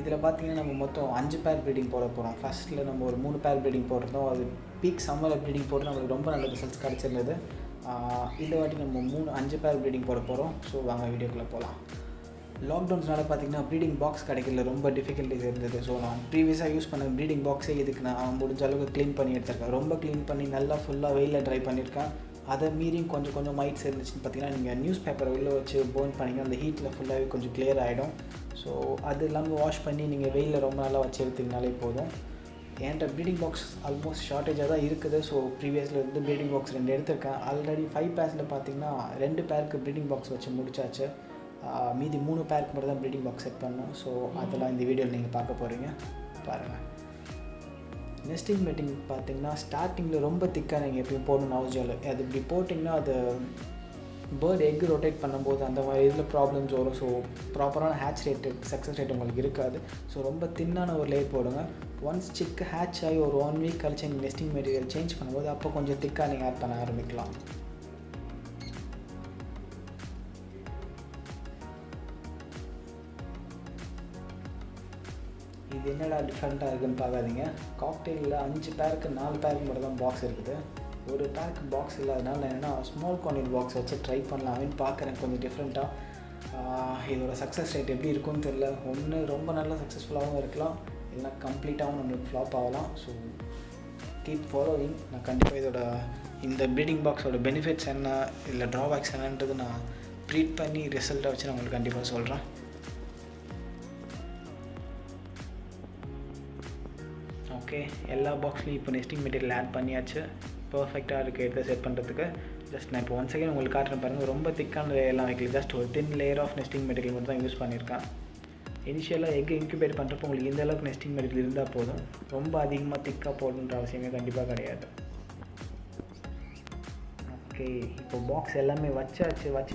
இதில் பார்த்தீங்கன்னா நம்ம மொத்தம் 5 பேர் ப்ரீடிங் போட போகிறோம். ஃபஸ்ட்டில் நம்ம ஒரு 3 பேர் ப்ரீடிங் போட்டிருந்தோம். அது பீக் சம்மரில் ப்ரீடிங் போட்டு நம்மளுக்கு ரொம்ப நல்ல ரிசல்ட்ஸ் கிடச்சிருந்தது. இந்த வாட்டி நம்ம 5 பேர் ப்ரீடிங் போட போகிறோம். ஸோ வாங்க வீடியோக்குள்ளே போகலாம். லாக்டவுன்ஸ்னால பார்த்தீங்கன்னா ப்ரீடிங் பாக்ஸ் கிடைக்கல, ரொம்ப டிஃபிகல்ட்டிஸ் இருந்தது. ஸோ நான் ப்ரீவியஸாக யூஸ் பண்ண ப்ரீடிங் பாக்ஸே இதுக்கு நான் முடிஞ்ச அளவுக்கு க்ளீன் பண்ணி எடுத்திருக்கேன். ரொம்ப க்ளீன் பண்ணி நல்லா ஃபுல்லாக வெயிலில் ட்ரை பண்ணியிருக்கேன். அதை மீறியும் கொஞ்சம் மைட்ஸ் இருந்துச்சுன்னு பார்த்தீங்கன்னா நீங்கள் நியூஸ் பேப்பரை உள்ளே வச்சு பர்ன் பண்ணிங்கன்னா அந்த ஹீட்டில் ஃபுல்லாகவே கொஞ்சம் கிளியர் ஆகிடும். ஸோ அது இல்லாமல் வாஷ் பண்ணி நீங்கள் வெயிலில் ரொம்ப நாளாக வச்சு எடுத்திங்கனாலே போதும். என்கிட்ட ப்ரீடிங் பாக்ஸ் ஆல்மோஸ்ட் ஷார்ட்டேஜாக தான் இருக்குது. ஸோ ப்ரீவியஸில் இருந்து ப்ரீடிங் பாக்ஸ் 2 எடுத்திருக்கேன். ஆல்ரெடி 5 பேர்ஸில் பார்த்தீங்கன்னா 2 பேருக்கு ப்ரீடிங் பாக்ஸ் வச்சு முடிச்சாச்சு. மீதி 3 பேருக்கு மட்டும் தான் ப்ரீடிங் பாக்ஸ் செட் பண்ணோம். ஸோ அதெல்லாம் இந்த வீடியோவில் நீங்கள் பார்க்க போகிறீங்க, பாருங்கள். நெஸ்டிங் மேட்டிங் பார்த்தீங்கன்னா ஸ்டார்டிங்கில் ரொம்ப திக்காக நீங்கள் எப்பயும் போடணும்னு அவசியம் இல்லை. அது இப்படி போட்டிங்கன்னா அது பேர்டு எக் ரொட்டேட் பண்ணும்போது அந்த மாதிரி இதில் ப்ராப்ளம்ஸ் வரும். ஸோ ப்ராப்பரான ஹேட்ச் ரேட்டு, சக்ஸஸ் ரேட் உங்களுக்கு இருக்காது. ஸோ ரொம்ப தின்னான ஒரு லேயர் போடுங்க. ஒன்ஸ் சிக்கு ஹேட்ச் ஆகி ஒரு 1 வீக் கழிச்சு நீங்கள் நெஸ்டிங் மெட்டீரியல் சேஞ்ச் பண்ணும்போது அப்போ கொஞ்சம் திக்காக நீங்கள் ஆட் பண்ண ஆரம்பிக்கலாம். இது என்னடா டிஃப்ரெண்ட்டாக இருக்குதுன்னு பார்க்காதீங்க. காக்டெயிலில் 5 பேருக்கு 4 பேருக்கு மட்டும் தான் பாக்ஸ் இருக்குது. ஒரு பேருக்கு பாக்ஸ் இல்லாதனால என்னென்னா ஸ்மால் கார்னர் பாக்ஸ் வச்சு ட்ரை பண்ணலாமேன்னு பார்க்குறேன். கொஞ்சம் டிஃப்ரெண்ட்டாக இதோட சக்ஸஸ் ரேட் எப்படி இருக்குன்னு தெரியல. ஒன்று ரொம்ப நல்லா சக்ஸஸ்ஃபுல்லாகவும் இருக்கலாம், இல்லைனா கம்ப்ளீட்டாகவும் நம்மளுக்கு ஃப்ளாப் ஆகலாம். So keep following. நான் கண்டிப்பாக இந்த ப்ரீடிங் பாக்ஸோட பெனிஃபிட்ஸ் என்ன இல்லை ட்ராபேக்ஸ் என்னன்றது நான் ப்ரீட் பண்ணி ரிசல்ட்டை வச்சு நான் உங்களுக்கு கண்டிப்பாக சொல்கிறேன். ஓகே, எல்லா பாக்ஸ்லையும் இப்போ நெஸ்டிங் மெட்டீரியல் ஆட் பண்ணியாச்சு. பர்ஃபெக்டாக இருக்குது எடுத்து செட் பண்ணுறதுக்கு. ஜஸ்ட் நான் இப்போ 1 செகண்ட் உங்களுக்கு காட்டுறேன் பாருங்கள். ரொம்ப திக்கான லேயர்லாம் வைக்கல, ஜஸ்ட் ஒரு thin layer of nesting material மட்டும் தான் யூஸ் பண்ணியிருக்கேன். இனிஷியலாக எக் இன்குபேட் பண்ணுறப்போ உங்களுக்கு இந்த அளவுக்கு நெஸ்டிங் மெட்டீரியல் இருந்தால் போதும். ரொம்ப அதிகமாக திக்காக போடணுன்ற அவசியமே கண்டிப்பாக கிடையாது. ஓகே, இப்போ பாக்ஸ் எல்லாமே வச்சு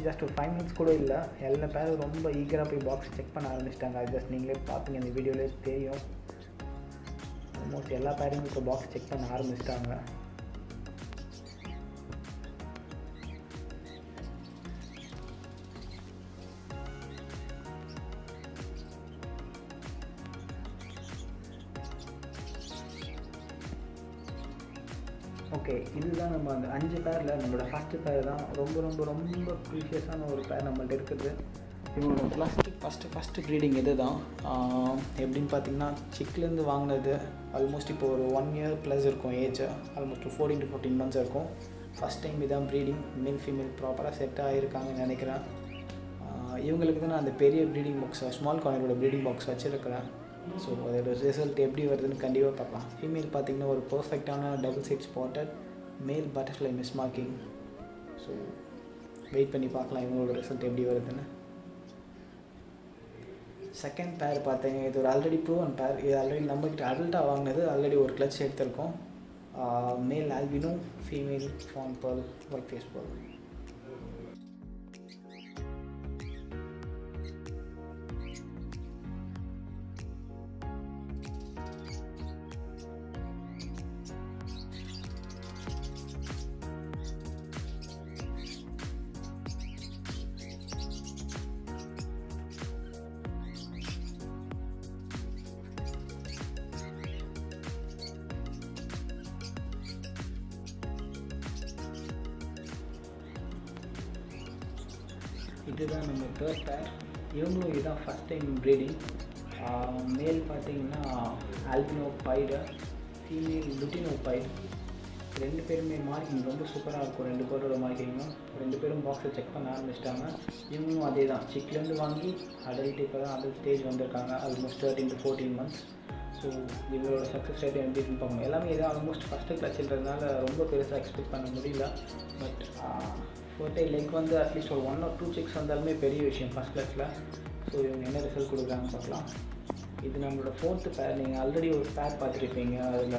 ஜஸ்ட் ஒரு 5 மினிட்ஸ் கூட இல்லை, எல்லா பேரும் ரொம்ப ஈகராக போய் பாக்ஸ் செக் பண்ண ஆரம்பிச்சிட்டாங்க. அது ஜஸ்ட் நீங்களே பார்ப்பீங்க, இந்த வீடியோவிலே தெரியும். ஆல்மோஸ்ட் எல்லா பேருமே இப்போ பாக்ஸ் செக் பண்ண ஆரம்பிச்சிட்டாங்க. ஓகே, இதுதான் நம்ம அந்த 5 பேரில் நம்மளோட ஃபஸ்ட்டு பேர் தான் ரொம்ப ப்ரீஷியஸான ஒரு பேர் நம்மள்ட்ட இருக்குது. இவங்களோட ஃபஸ்ட்டு ப்ரீடிங் இது தான். எப்படின்னு பார்த்தீங்கன்னா சிக்லேருந்து வாங்கினது ஆல்மோஸ்ட் இப்போ ஒரு 1 இயர் ப்ளஸ் இருக்கும் ஏஜ். ஆல்மோஸ்ட் 14 to 15 months இருக்கும். ஃபஸ்ட் டைம் இதான் ப்ரீடிங். மேல் ஃபீமேல் ப்ராப்பராக செட் ஆகிருக்காங்கன்னு நினைக்கிறேன். இவங்களுக்கு தான் நான் அந்த பெரிய ப்ரீடிங் பாக்ஸ், ஸ்மால் கார்னரோட ப்ரீடிங் பாக்ஸ் வச்சுருக்கிறேன். ஸோ அதோட ரிசல்ட் எப்படி வருதுன்னு கண்டிப்பாக பார்க்கலாம். ஃபீமேல் பார்த்திங்கன்னா ஒரு பர்ஃபெக்டான double side spotted, male butterfly miss marking. So wait பண்ணி பார்க்கலாம் இவங்களோட ரிசல்ட் எப்படி வருதுன்னு. செகண்ட் பேர் பார்த்தீங்க, இது ஒரு ஆல்ரெடி ப்ரூவன் பேர். இது ஆல்ரெடி நம்மக்கிட்ட அடல்ட்டாக வாங்கினது. ஆல்ரெடி ஒரு கிளச் எடுத்திருக்கோம். Male albino, female fawn pearl, white face pearl. இதுதான் நம்ம தேர்ட் பேர். இவங்களும் இதுதான் ஃபஸ்ட் டைம் ப்ரீடிங். மேல் பார்த்தீங்கன்னா Alpino Baidu, female lutino Baidu. 2 பேருமே மார்க்கிங் ரொம்ப சூப்பராக இருக்கும். 2 பேரோட மார்க்கிங்கும் 2 பேரும் பாக்ஸை செக் பண்ண ஆரம்பிச்சிட்டாங்க. இவங்களும் அதே தான், சிக்லேருந்து வாங்கி அடல்ட் இப்போ தான் அடல்ட் ஸ்டேஜ் வந்திருக்காங்க. Almost 13 to 14 months. ஸோ இவங்களோட சக்ஸஸ் ரேட் எப்படி இருக்குன்னு பார்க்கணும். எல்லாமே இதான் ஆல்மோஸ்ட் ஃபஸ்ட்டு கிளச்சுன்றதுனால ரொம்ப பெருசாக எக்ஸ்பெக்ட் பண்ண முடியல. பட் ஃபர்டைல் லெக் வந்து அட்லீஸ்ட் ஒரு 1 or 2 chicks வந்தாலுமே பெரிய விஷயம் ஃபஸ்ட் கிளாஸில். ஸோ இவங்க என்ன ரிசல்ட் கொடுக்குறாங்கன்னு பார்க்கலாம். இது நம்மளோட 4th பேர். நீங்கள் ஆல்ரெடி ஒரு பேர் பார்த்துருப்பீங்க, அதில்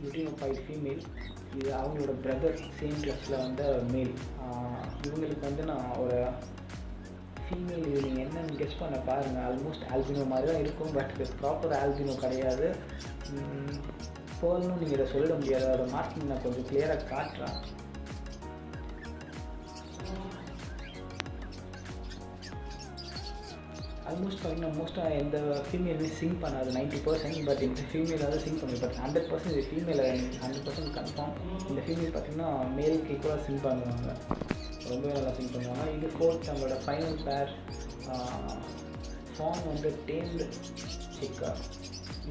லுட்டினோ பைட் ஃபீமேல். இது அவங்களோட பிரதர் சேம் கிளாஸில் வந்து மேல். இவங்களுக்கு வந்து நான் ஒரு ஃபீமேல், இது நீங்கள் என்னென்னு கெஸ் பண்ண பாருங்கள். ஆல்மோஸ்ட் ஆல்பினோ மாதிரி தான் இருக்கும், பட் இது ப்ராப்பர் ஆல்பினோ கிடையாது. பேர்ல்னும் நீங்கள் இதை சொல்லிட முடியாது. அதோட மார்க்கிங் நான் கொஞ்சம் கிளியராக காட்டுறேன். ஆல்மோஸ்ட் பார்த்தீங்கன்னா மோஸ்ட்டாக எந்த ஃபீமேலுமே சிங் பண்ணாது 90%. பட் இந்த ஃபீமேலாவது சிங் பண்ணுது. பட் 100% இது ஃபீமேல் 100% கன்ஃபார்ம். இந்த ஃபீமேல் பார்த்திங்கன்னா மேலுக்கு ஈக்குவலாக சிங் பண்ணுவாங்க, ரொம்பவே நல்லா சிங் பண்ணுவாங்க. இது ஃபோர்த் நம்மளோட ஃபைனல் பேர். ஃபார்ம் வந்து டேம்டு சிக்கா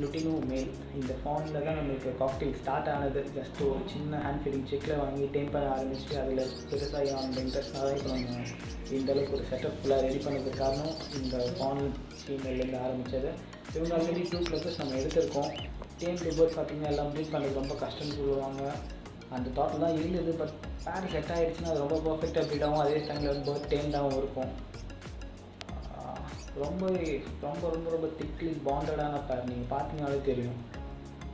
லுட்டினோ மேல். இந்த ஃபார்மில் தான் நம்மளுக்கு காக்டெயில் ஸ்டார்ட் ஆனது. ஜஸ்ட் ஒரு சின்ன ஹேண்ட் ஃபீடிங் செக்கில் வாங்கி டேம் பண்ண ஆரம்பிச்சுட்டு அதில் பெருசாக அந்த இன்ட்ரெஸ்ட்டாக தான் இப்போ நம்ம இந்தளவுக்கு ஒரு செட்டப் ஃபுல்லாக ரெடி பண்ணதுக்கு காரணம் இந்த ஃபார்ம் ஃபீமேல்லேருந்து ஆரம்பித்தது. இவங்க ஆல்ரெடி 2 க்ளச்சஸ் நம்ம எடுத்திருக்கோம். டேம் பேர்ட் பார்த்திங்கன்னா எல்லாம் ப்ரீட் பண்ணுறது ரொம்ப கஷ்டம்னு சொல்லுவாங்க. அந்த தாட்டில் தான் இருந்தது. பட் பேர் செட் ஆகிடுச்சுன்னா அது ரொம்ப பர்ஃபெக்டாக ப்ரீடாகவும் அதே டைமில் பேர்ட் டேம்டாகவும் இருக்கும். ரொம்ப ரொம்ப ரொம்ப ரொம்ப திக்லி பாண்டடான பேர், நீங்கள் பார்த்தீங்கனாலே தெரியும்.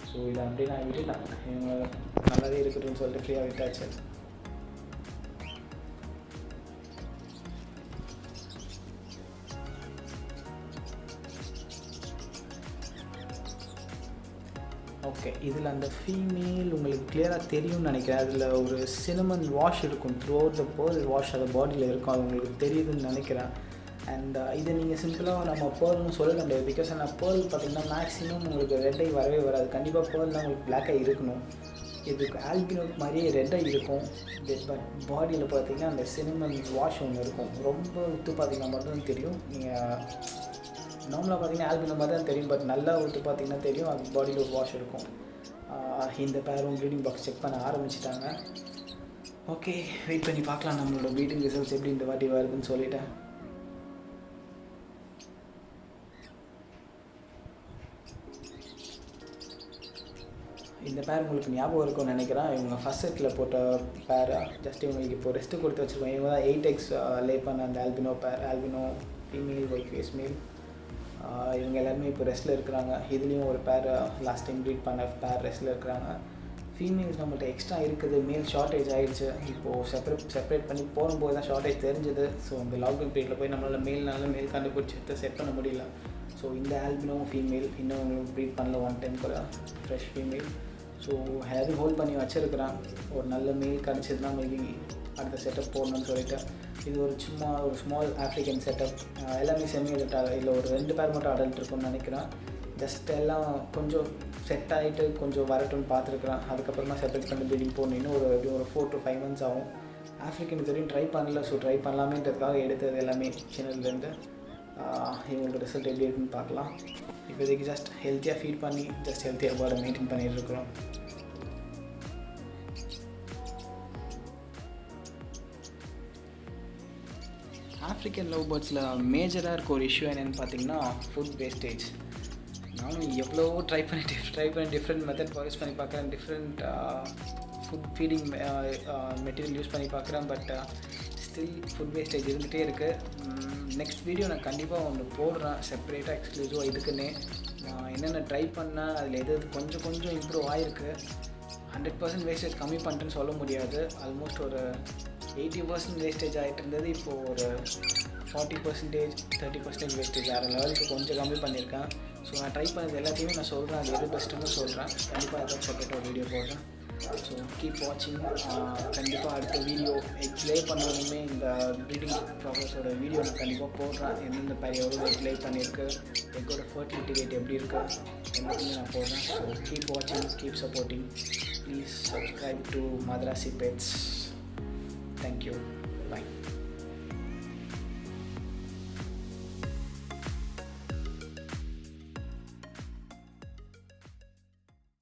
ஸோ இதை அப்படியே நான் விட்டுட்டேன், இவங்க நல்லாவே இருக்குதுன்னு சொல்லிட்டு ஃப்ரீயாக விட்டாச்சு. ஓகே, இதில் அந்த ஃபீமேல் உங்களுக்கு கிளியராக தெரியும்னு நினைக்கிறேன். அதில் ஒரு சினமன் வாஷ் இருக்கும், through out the pearl wash அது பாடியில் இருக்கும், அது உங்களுக்கு தெரியுதுன்னு நினைக்கிறேன். அண்ட் இதை நீங்கள் சிம்பிளாக நம்ம பேர்ல்னு சொல்ல முடியாது. பிகாஸ் நான் பேர்ல் பார்த்திங்கன்னா மேக்ஸிமம் உங்களுக்கு ரெட் ஐ வரவே வராது. கண்டிப்பாக பேர்ல் தான் உங்களுக்கு பிளாக் ஐ இருக்கணும். இதுக்கு ஆல்பினோ மாதிரியே ரெட் ஐ இருக்கும். பட் பாடியில் பார்த்திங்கன்னா அந்த சினமன் வாஷ் ஒன்று இருக்கும். ரொம்ப உத்து பார்த்திங்கன்னா மட்டும் தெரியும். நீங்கள் நார்மலாக பார்த்திங்கன்னா ஆல்பினோ மாதிரி தான் தெரியும். பட் நல்லா உத்து பார்த்திங்கன்னா தெரியும், அது பாடியில் ஒரு வாஷ் இருக்கும். இந்த பேரும் ப்ரீடிங் பாக்ஸ் செக் பண்ண ஆரம்பிச்சிட்டாங்க. ஓகே, வெயிட் பண்ணி பார்க்கலாம் நம்மளோட ப்ரீடிங் ரிசல்ட்ஸ் எப்படி இந்த வாட்டி வருதுன்னு சொல்லிவிட்டேன். இந்த பேர் உங்களுக்கு ஞாபகம் இருக்கும்னு நினைக்கிறேன். இவங்க ஃபஸ்ட் செட்டில் போட்ட பேர். ஜஸ்ட் இவங்களுக்கு இப்போ ரெஸ்ட்டு கொடுத்து வச்சுருக்கோம். இவங்க தான் 8 eggs லே பண்ண அந்த ஆல்பினோ பேர். ஆல்பினோ ஃபீமேல், ஒயிட் ஃபேஸ் மேல். இவங்க எல்லாருமே இப்போ ரெஸ்ட்டில் இருக்கிறாங்க. இதுலேயும் ஒரு பேர் லாஸ்ட் டைம் ப்ரீட் பண்ண பேர் ரெஸ்ட்டில் இருக்கிறாங்க. ஃபீமேல்ஸ் நம்மள்ட்ட எக்ஸ்ட்ரா இருக்குது. மேல் ஷார்ட்டேஜ் ஆகிடுச்சு. இப்போது செப்பரேட் பண்ணி போகும்போது தான் ஷார்ட்டேஜ் தெரிஞ்சுது. ஸோ இந்த லாக்டவுன் பீரியடில் போய் நம்மளால் மேல் கண்டுபிடிச்சி செட் பண்ண முடியல. ஸோ இந்த ஆல்பினோ ஃபீமேல் இன்னும் ப்ரீட் பண்ணல 1 time கூட, ஃப்ரெஷ் ஃபீமேல். ஸோ எல்லாத்தையும் ஹோல்ட் பண்ணி வச்சுருக்கிறேன். ஒரு நல்ல மேல் கிடச்சிதுன்னா மேபி அடுத்த செட்டப் போடணும்னு சொல்லிட்டு. இது ஒரு ஸ்மால் ஆஃப்ரிக்கன் செட்டப். எல்லாமே செமி அடல்ட். இதில் ஒரு 2 பேர் மட்டும் அடல்ட் இருக்குன்னு நினைக்கிறேன். ஜஸ்ட் எல்லாம் கொஞ்சம் செட் ஆகிட்டு கொஞ்சம் வரட்டும்னு பார்த்துருக்குறேன். அதுக்கப்புறமா செப்பரேட் பண்ணி ப்ரீடிங் போடணும். இன்னும் ஒரு 4 to 5 months ஆகும். ஆஃப்ரிக்கன் இது வரையும் ட்ரை பண்ணல. ஸோ ட்ரை பண்ணலாமேன்றதுக்காக எடுத்தது எல்லாமே சின்னதுலேருந்து. இவங்களோட ரிசல்ட் எப்படி இருக்குன்னு பார்க்கலாம். இப்போதைக்கு ஜஸ்ட் ஹெல்த்தியாக ஃபீட் பண்ணி ஜஸ்ட் ஹெல்த்தியாக பேர்டை மெயின்டைன் பண்ணிகிட்டு இருக்கிறோம். ஆஃப்ரிக்கன் லவ் பேர்ட்ஸில் மேஜராக இருக்க ஒரு இஷ்யூ என்னென்னு பார்த்தீங்கன்னா ஃபுட் வேஸ்டேஜ். நானும் எவ்வளவோ ட்ரை பண்ணி டிஃப்ரெண்ட் மெத்தட் யூஸ் பண்ணி பார்க்குறேன். Different food feeding material use பண்ணி பார்க்குறேன். பட் ஸ்டில் ஃபுட் வேஸ்டேஜ் இருந்துகிட்டே இருக்குது. நெக்ஸ்ட் வீடியோ நான் கண்டிப்பாக ஒன்று போடுறேன் செப்பரேட்டாக எக்ஸ்க்ளூசிவாக இதுக்குன்னே. நான் என்னென்ன ட்ரை பண்ணேன், அதில் எது கொஞ்சம் இம்ப்ரூவ் ஆகிருக்கு. 100% வேஸ்டேஜ் கம்மி பண்ணிட்டுன்னு சொல்ல முடியாது. ஆல்மோஸ்ட் ஒரு 80% வேஸ்டேஜ் ஆகிட்டு இருந்தது. இப்போது ஒரு 40% 30% வேஸ்டேஜ் ஆகிற லெவலுக்கு கொஞ்சம் கம்மி பண்ணியிருக்கேன். ஸோ நான் ட்ரை பண்ணது எல்லாத்தையுமே நான் சொல்கிறேன், அது எது பெஸ்ட்டுன்னு சொல்கிறேன். கண்டிப்பாக ஏதாவது செப்பரேட்டாக ஒரு வீடியோ போடுறேன். ஸோ கீப் வாட்சிங். கண்டிப்பாக அடுத்த வீடியோ எக்ஸ் லே பண்ணணுமே இந்த ப்ரீடிங் ப்ராசஸோட வீடியோ நான் கண்டிப்பாக போடுறேன். எந்தெந்த பேர் எவ்வளோ எக் லே பண்ணியிருக்கு, எக்கோட ஃபர்டிலிட்டி ரேட் எப்படி இருக்குது, எல்லாத்தையுமே நான் போடுறேன். ஸோ கீப் வாட்சிங், keep supporting. Please subscribe to Madrasi pets. Thank you.